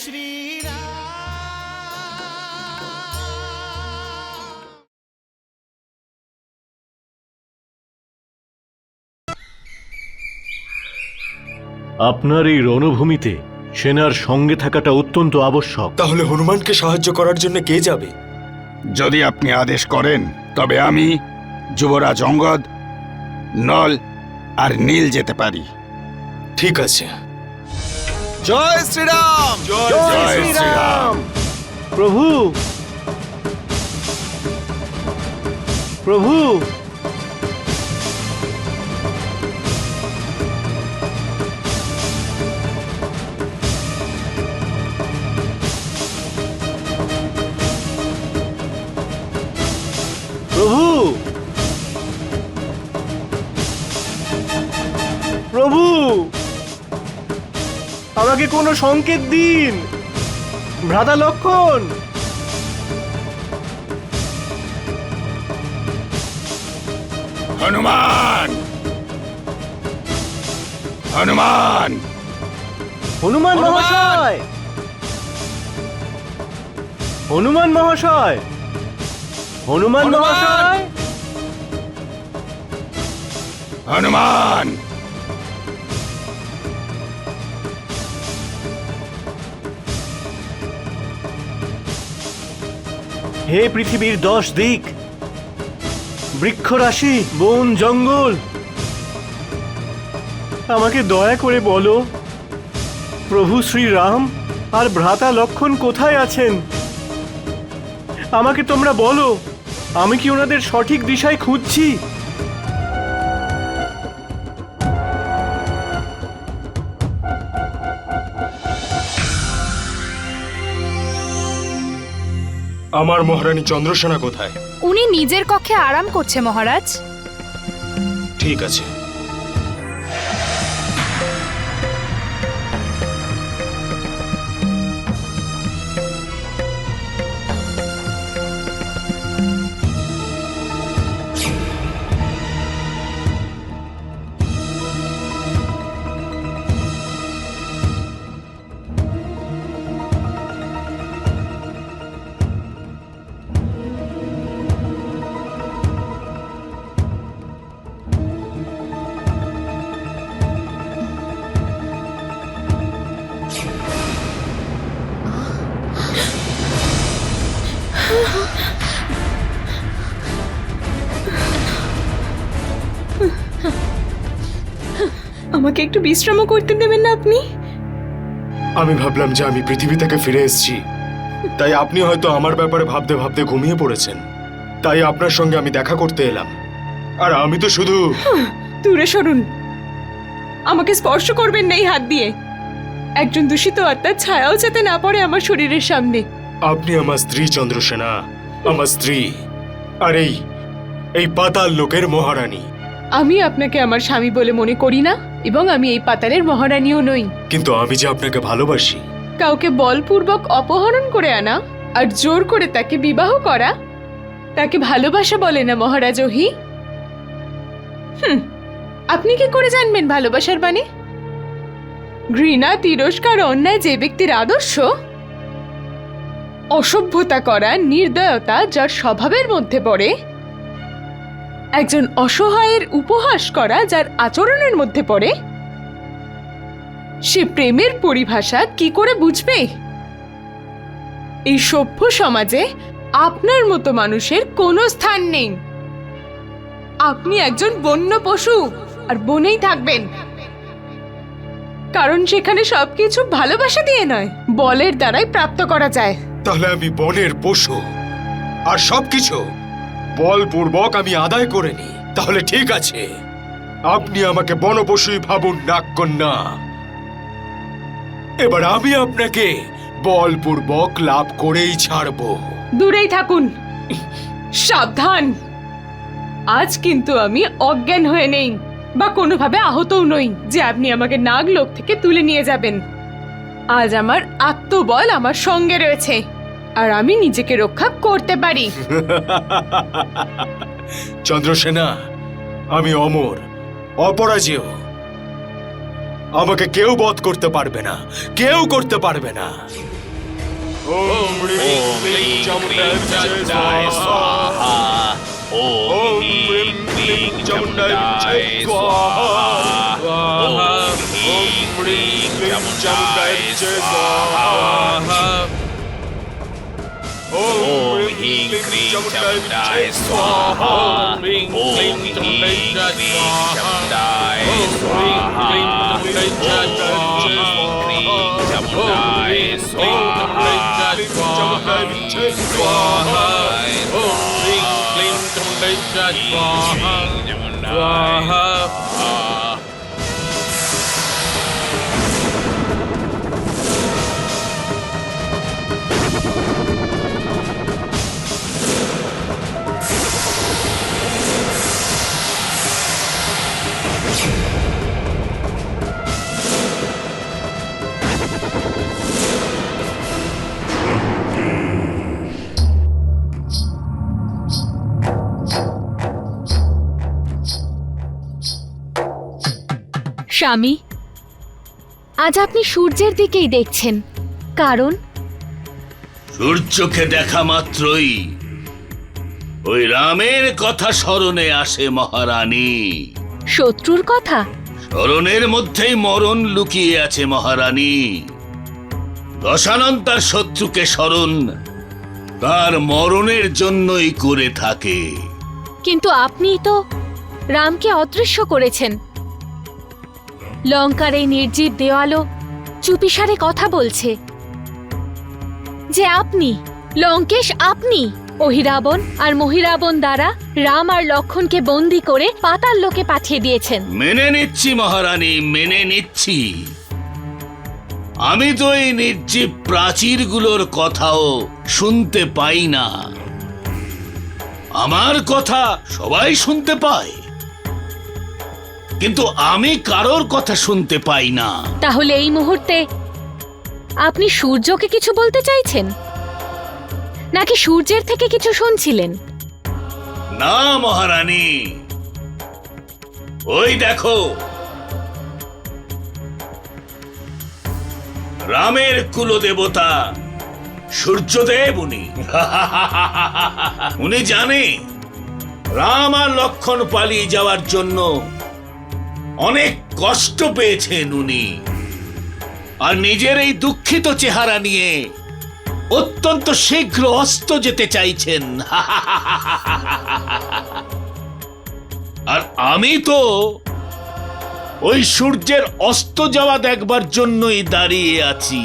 আপনার এই রণভূমিতে সেনার সঙ্গে থাকাটা অত্যন্ত আবশ্যক। তাহলে হনুমানকে সাহায্য করার জন্য কে যাবে? যদি আপনি আদেশ করেন তবে আমি, যুবরাজ অঙ্গদ, নল আর নীল যেতে পারি। ঠিক আছে। জয় শ্রীরাম! জয় শ্রীরাম! প্রভু, প্রভু, প্রভু, প্রভু, আমাকে কোনো সংকেত দিন। ভ্রাতা লক্ষণ, হনুমান! হনুমান! হনুমান মহাশয়, হনুমান মহাশয়, হনুমান মহাশয়, হনুমান! হে পৃথিবীর 10 দিক, বৃক্ষরাশি, বন জঙ্গল, আমাকে দয়া করে বলো প্রভু শ্রীরাম আর ভ্রাতা লক্ষণ কোথায় আছেন? আমাকে তোমরা বলো, আমি কি ওনাদের সঠিক দিশায় খুঁজছি? আমার মহারানী চন্দ্রসেনা কোথায়? উনি নিজের কক্ষে আরাম করছে মহারাজ। ঠিক আছে। আমাকে একটু বিশ্রামও করতে দেবেন না আপনি? আমি ভাবলাম যে আমি পৃথিবী থেকে ফিরে এসেছি, তাই আপনি হয়তো আমার ব্যাপারে ভাবতে ভাবতে ঘুমিয়ে পড়েছেন। তাই আপনার সঙ্গে আমি দেখা করতে এলাম। আর আমি তো শুধু... দূরে সরুন, আমাকে স্পর্শ করবেন না এই হাত দিয়ে। একজন দূষিত আত্মার ছায়াও যাতে না পড়ে আমার শরীরের সামনে। আপনি আমার স্ত্রী চন্দ্রসেনা, আমার স্ত্রী, আর এই পাতাল লোকের মহারানী। আমি আপনাকে আমার স্বামী বলে মনে করি না, এবং আমি এই পাতালের মহারানীও নই। কিন্তু আমি যে আপনাকে ভালোবাসি। কাউকে বলপূর্বক অপহরণ করে আনা আর জোর করে তাকে বিবাহ করা, তাকে ভালোবাসা বলে না মহারাজ ওহি। আপনি কি করে জানবেন ভালোবাসার মানে? ঘৃণা, তিরস্কার, অন্যায় যে ব্যক্তির আদর্শ, অসভ্যতা করা, নির্দয়তা যার স্বভাবের মধ্যে পড়ে, একজন অসহায়ের উপহাস করা যার আচরণের মধ্যে পড়ে, সে প্রেমের পরিভাষা কি করে বুঝবে? এই সভ্য সমাজে আপনার মতো মানুষের কোনো স্থান নেই। আপনি একজন বন্য পশু, আর বনেই থাকবেন। কারণ সেখানে সবকিছু ভালোবাসা দিয়ে নয়, বলের দ্বারাই প্রাপ্ত করা যায়। তাহলে আমি বনের পশু, আর সবকিছু বলপূর্বক আমি আদায় করে নি। তাহলে ঠিক আছে, আপনি আমাকে বনপশুই ভাবুন, নাগকন্যা। এবার আমি আপনাকে বলপূর্বক লাভ করেই ছাড়ব। দূরেই থাকুন, সাবধান। আজ কিন্তু আমি অজ্ঞান হয়ে নেই, বা কোনোভাবে আহতও নই যে আপনি আমাকে নাগলোক থেকে তুলে নিয়ে যাবেন। আজ আমার আত্মবল আমার সঙ্গে রয়েছে, আর আমি নিজেকে রক্ষা করতে পারি। চন্দ্রসেনা, আমি অমর, অপরাজেয়। আমাকে কেউ বধ করতে পারবে না, কেউ করতে পারবে না। ওম হ্রিং ক্লিং চামুণ্ডায় স্বাহা। ওম হ্রিং ক্লিং চামুণ্ডায় স্বাহা। ওম হ্রিং ক্লিং চামুণ্ডায় স্বাহা। ওম হ্রিং ক্লিং চামুণ্ডায় স্বাহা। ওম হ্রিং ক্লিং চামুণ্ডায় স্বাহা। ওম হ্রিং ক্লিং চামুণ্ডায় স্বাহা। ওম হ্রিং ক্লিং চামুণ্ডায় স্বাহা। স্বামী, আজ আপনি সূর্যের দিকেই দেখছেন, কারণ সূর্যকে দেখা মাত্রই ওই রামের কথা স্মরণে আসে মহারানী। শত্রুর কথা। স্মরণের মধ্যেই মরণ লুকিয়ে আছে মহারানী। দশানন তার শত্রুকে স্মরণ তার মরণের জন্যই করে থাকে। কিন্তু আপনি তো রামকে অদৃশ্য করেছেন। লঙ্কার এই নির্জীব দেওয়ালও চুপিসারে কথা বলছে যে আপনি, লঙ্কেশ, আপনি অহিরাবণ আর মহিরাবণ দ্বারা রাম আর লক্ষণকে বন্দী করে পাতাল লোকে পাঠিয়ে দিয়েছেন। মেনে নিচ্ছি মহারানী, মেনে নিচ্ছি। আমি তো এই নির্জীব প্রাচীরগুলোর কথাও শুনতে পাই না। আমার কথা সবাই শুনতে পায়, কিন্তু আমি কারোর কথা শুনতে পাই না। তাহলে এই মুহূর্তে আপনি সূর্যকে কিছু বলতে চাইছেন, নাকি সূর্যের থেকে কিছু শুনছিলেন? না মহারানী, ওই দেখো রামের কুলদেবতা সূর্যদেব উনি। উনি জানে রাম আর লক্ষণ পালিয়ে যাওয়ার জন্য অনেক কষ্ট পেয়েছেন উনি, আর নিজের এই দুঃখিত চেহারা নিয়ে অত্যন্ত শীঘ্র অস্ত যেতে চাইছেন। আর আমি তো ওই সূর্যের অস্ত যাওয়া দেখবার জন্যই দাঁড়িয়ে আছি।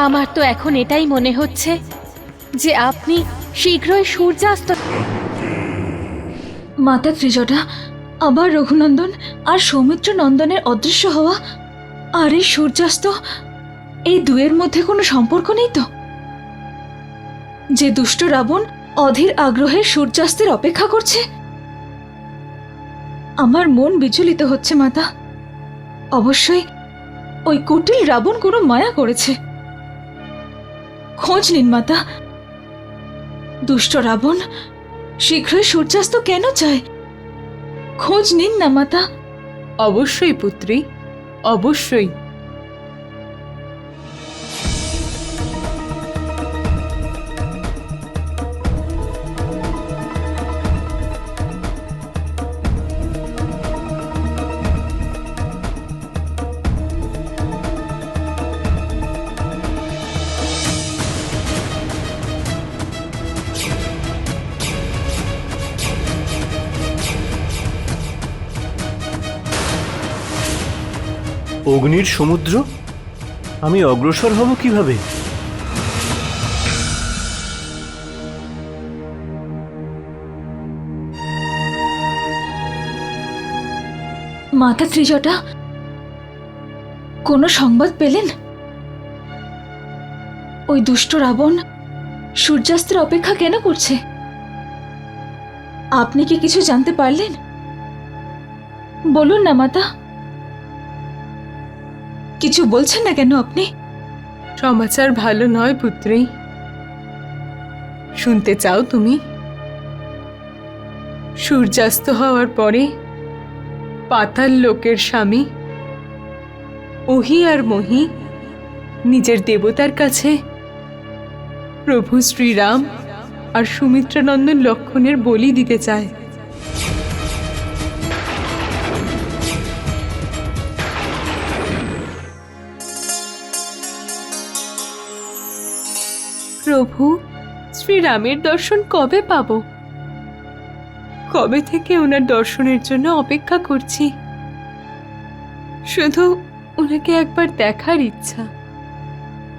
আমার তো এখন এটাই মনে হচ্ছে যে আপনি শীঘ্রই সূর্যাস্ত। মাতা ত্রিজটা, আবার রঘুনন্দন আর সৌমিত্র নন্দনের অদৃশ্য হওয়া আর এই সূর্যাস্ত, এই দুয়ের মধ্যে কোনো সম্পর্ক নেই তো? যে দুষ্ট রাবণ অধীর আগ্রহে সূর্যাস্তের অপেক্ষা করছে? আমার মন বিচলিত হচ্ছে মাতা। অবশ্যই ওই কুটিল রাবণ কোনো মায়া করেছে। খোঁজ নিন মাতা। দুষ্ট রাবণ শীঘ্রই সূর্যাস্ত কেন চায়? খোঁজ নিন না মাতা। অবশ্যই পুত্রী, অবশ্যই। অগ্নির সমুদ্র, আমি অগ্রসর হব কিভাবে? মাতা ত্রিজটা, কোনো সংবাদ পেলেন? ওই দুষ্ট রাবণ সূর্যাস্তের অপেক্ষা কেন করছে? আপনি কি কিছু জানতে পারলেন? বলুন না মাতা। কিছু বলছেন না কেন আপনি? সমাচার ভালো নয় পুত্রী। শুনতে চাও তুমি? সূর্যাস্ত হওয়ার পরে পাতাল লোকের স্বামী ওহি আর মহি নিজের দেবতার কাছে প্রভু শ্রীরাম আর সুমিত্রানন্দন লক্ষণের বলি দিতে চায়। প্রভু শ্রীরামের দর্শন কবে পাবো? কবে থেকে ওনার দর্শনের জন্য অপেক্ষা করছি। শুধু ওনাকে একবার দেখার ইচ্ছা।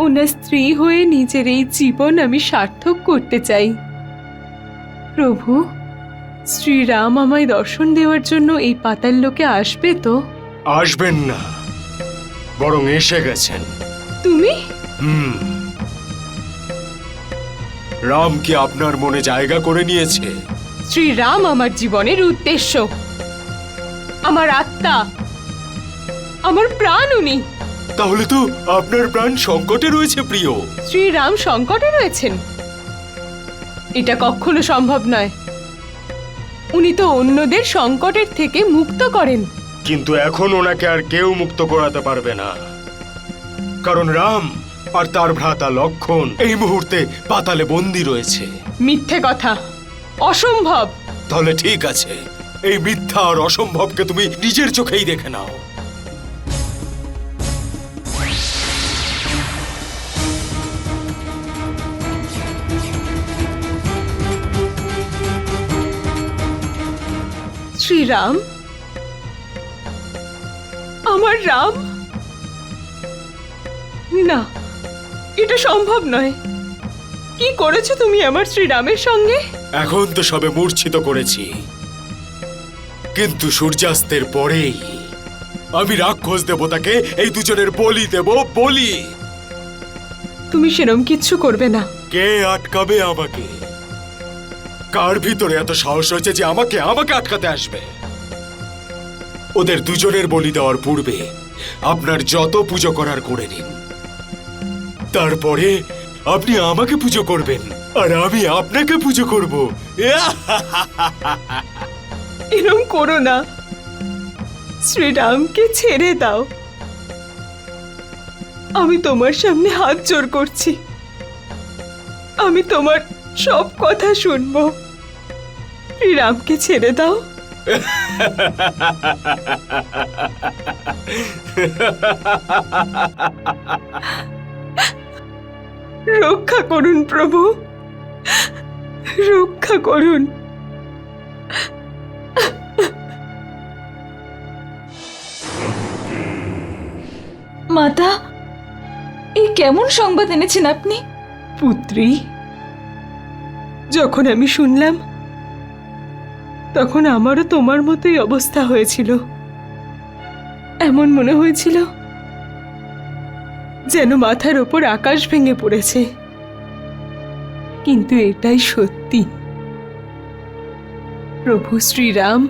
ওনার স্ত্রী হয়ে নিজের এই জীবন আমি সার্থক করতে চাই। প্রভু শ্রীরাম আমায় দর্শন দেওয়ার জন্য এই পাতাল লোকে আসবে তো? আসবেন না, বরং এসে গেছেন। তুমি? রাম কি আপনার মনে জায়গা করে নিয়েছে? শ্রীরাম আমার জীবনের উদ্দেশ্য, আমার আত্মা, আমার প্রাণ উনি। তাহলে তো আপনার প্রাণ সংকটে রয়েছে প্রিয়। শ্রীরাম সংকটে রয়েছেন? এটা কখনো সম্ভব নয়। উনি তো অন্যদের সংকটের থেকে মুক্ত করেন। কিন্তু এখন ওনাকে আর কেউ মুক্ত করাতে পারবে না, কারণ রাম আর তার ভ্রাতা লক্ষণ এই মুহূর্তে পাতালে বন্দী রয়েছে। মিথ্যে কথা, অসম্ভব। তাহলে ঠিক আছে, এই মিথ্যা আর অসম্ভবকে তুমি নিজের চোখেই দেখে নাও। শ্রীরাম, আমার রাম? না, এটা সম্ভব নয়। কি করেছো তুমি আমার শ্রীরামের সঙ্গে? এখন তো সবে মূর্ছিত করেছি, কিন্তু সূর্যাস্তের পরেই আমি রাক্ষস দেবতাকে এই দুজনের বলি দেব। বলি। তুমি সেরম কিচ্ছু করবে না। কে আটকাবে আমাকে? কার ভিতরে এত সাহস হয়েছে যে আমাকে আটকাতে আসবে? ওদের দুজনের বলি দেওয়ার পূর্বে আপনার যত পুজো করার করে নিন, তারপরে আপনি আমাকে পুজো করবেন আর আমি আপনাকে পুজো করব। এরম করো না, শ্রীরামকে ছেড়ে দাও। আমি তোমার সামনে হাত জোড় করছি, আমি তোমার সব কথা শুনবো। শ্রীরামকে ছেড়ে দাও। রক্ষা করুন প্রভু, রক্ষা করুন। মাতা, এই কেমন সংবাদ এনেছেন আপনি? পুত্রী, যখন আমি শুনলাম তখন আমারও তোমার মতোই অবস্থা হয়েছিল। এমন মনে হয়েছিল যেন মাথার ওপর আকাশ ভেঙে পড়েছে। কিন্তু এটাই সত্যি। প্রভু শ্রীরাম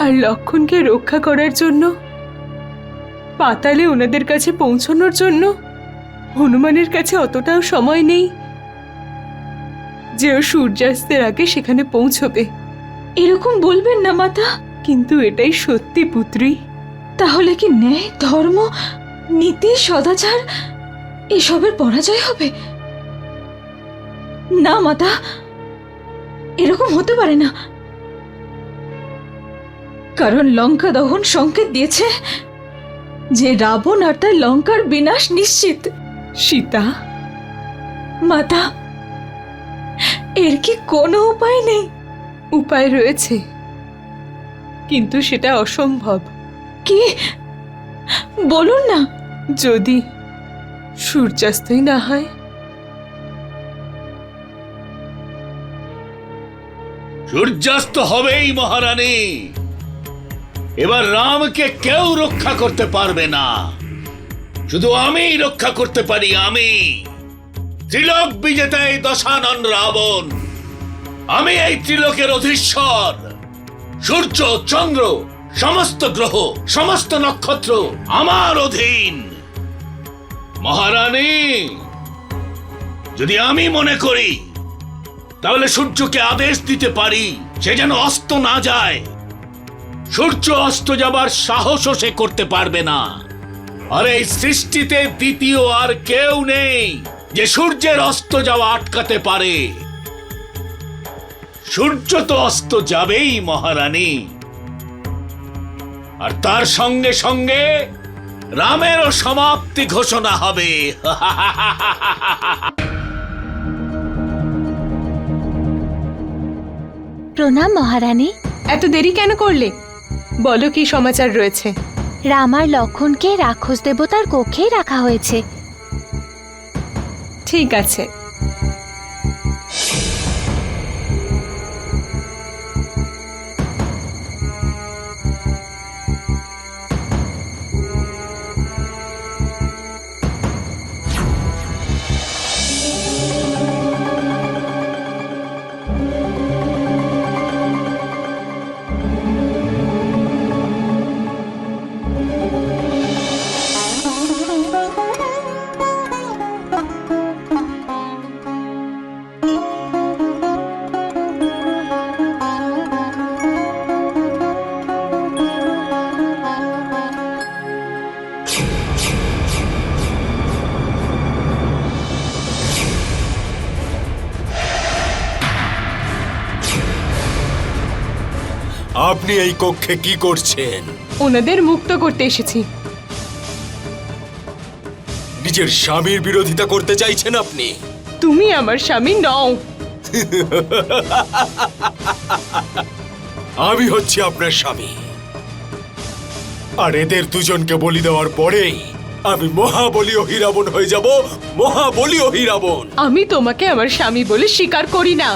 আর লক্ষণকে রক্ষা করার জন্য, পাতালে ওনাদের কাছে পৌঁছানোর জন্য হনুমানের কাছে অতটাও সময় নেই যে ও সূর্যাস্তের আগে সেখানে পৌঁছবে। এরকম বলবেন না মাতা। কিন্তু এটাই সত্যি পুত্রী। তাহলে কি ন্যায়, ধর্ম, নীতি, সদাচার এসবের পরাজয় হবে? না মাতা, এরকম হতে পারে না। কারণ লঙ্কা দহন সংকেত দিয়েছে যে রাবণ আর তার লঙ্কার বিনাশ নিশ্চিত। সীতা, মাতা, এর কি কোনো উপায় নেই? উপায় রয়েছে, কিন্তু সেটা অসম্ভব। কি বলুন না। যদি সূর্যাস্তই না হয়? সূর্যাস্ত হবেই মহারানী। এবার রামকে কেউ রক্ষা করতে পারবে না, শুধু আমিই রক্ষা করতে পারি। আমি ত্রিলোক বিজেতা এই দশানন রাবণ। আমি এই ত্রিলোকের অধীশ্বর। সূর্য, চন্দ্র, সমস্ত গ্রহ, সমস্ত নক্ষত্র আমার অধীন। মহারানী, যদি আমি মনে করি তাহলে সূর্যকে আদেশ দিতে পারি সে যেন অস্ত না যায়। সূর্য অস্ত যাবার সাহসও সে করতে পারবে না। আর এই সৃষ্টিতে দ্বিতীয় আর কেউ নেই যে সূর্যের অস্ত যাওয়া আটকাতে পারে। সূর্য তো অস্ত যাবেই মহারানী, আর তার সঙ্গে সঙ্গে রামেরও সমাপ্তি ঘোষণা হবে। প্রণাম মহারানী। এত দেরি কেন করলে? বলো কি সমাচার রয়েছে? রাম আর লক্ষণকে রাক্ষস দেবতার কক্ষেই রাখা হয়েছে। ঠিক আছে। আপনি এই কক্ষে কি করছেন? ওনাদের মুক্ত করতে এসেছি। নিজের স্বামীর বিরোধিতা করতে চাইছেন আপনি? তুমি আমার স্বামী নও। আমি হচ্ছি আপনার স্বামী, আর এদের দুজনকে বলি দেওয়ার পরেই আমি মহাবলী অহিরাবণ হয়ে যাব। মহাবলী অহিরাবণ। আমি তোমাকে আমার স্বামী বলে স্বীকার করি না,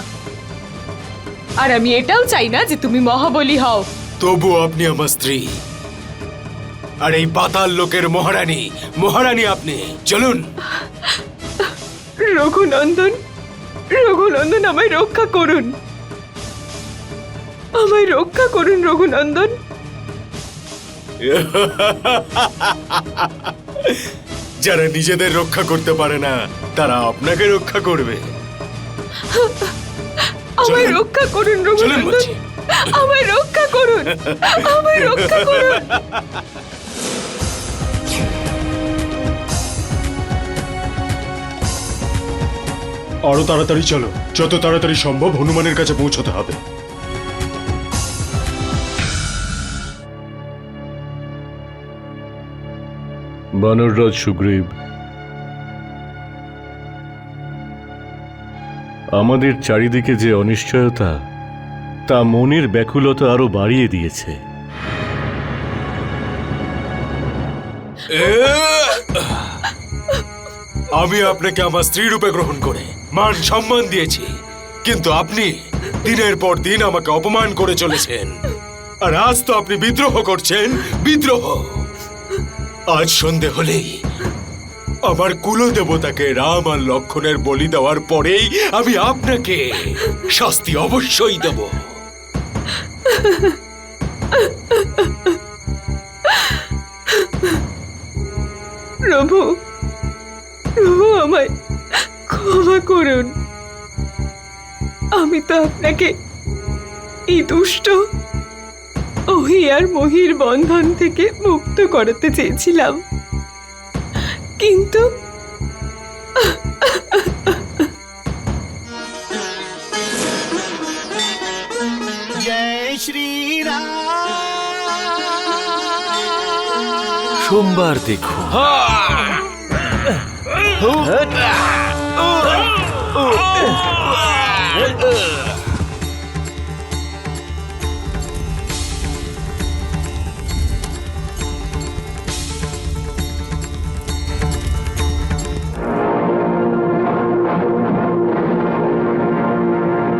আর আমি এটাও চাই না যে তুমি মহাবলী হও। তবু আপনি আমার স্ত্রী, আর এই পাতাল লোকের মহারানী। মহারানী আপনি। চলুন। রঘুনন্দন, রঘুনন্দন, আমায় রক্ষা করুন, আমায় রক্ষা করুন রঘুনন্দন। যারা নিজেদের রক্ষা করতে পারে না, তারা আপনাকে রক্ষা করবে। আমায় চলুন। রক্ষা করুন চলুন রঘুনন্দন, বলছি। আমায় রক্ষা করুন, আমায় রক্ষা করুন। আরো তাড়াতাড়ি চলো, যত তাড়াতাড়ি সম্ভব হনুমানের কাছে পৌঁছতে হবে। বানররাজ সুগ্রীব, আমাদের চারিদিকে যে অনিশ্চয়তা, তা মনের ব্যাকুলতা আরো বাড়িয়ে দিয়েছে। আমি আপনাকে আমার স্ত্রী রূপে গ্রহণ করে মান সম্মান দিয়েছি, কিন্তু আপনি দিনের পর দিন আমাকে অপমান করে চলেছেন। আর আজ তো আপনি বিদ্রোহ করছেন। বিদ্রোহ। আজ সন্ধে হলেই আমার কুলদেবতাকে রাম আর লক্ষণের বলি দেওয়ার পরেই আমি আপনাকে শাস্তি অবশ্যই দেব। প্রভু, প্রভু, আমায় ক্ষমা করুন। আমি তো আপনাকে এই দুষ্ট অহি আর মহির বন্ধন থেকে মুক্ত করাতে চেয়েছিলাম, কিন্তু সোমবার দেখো।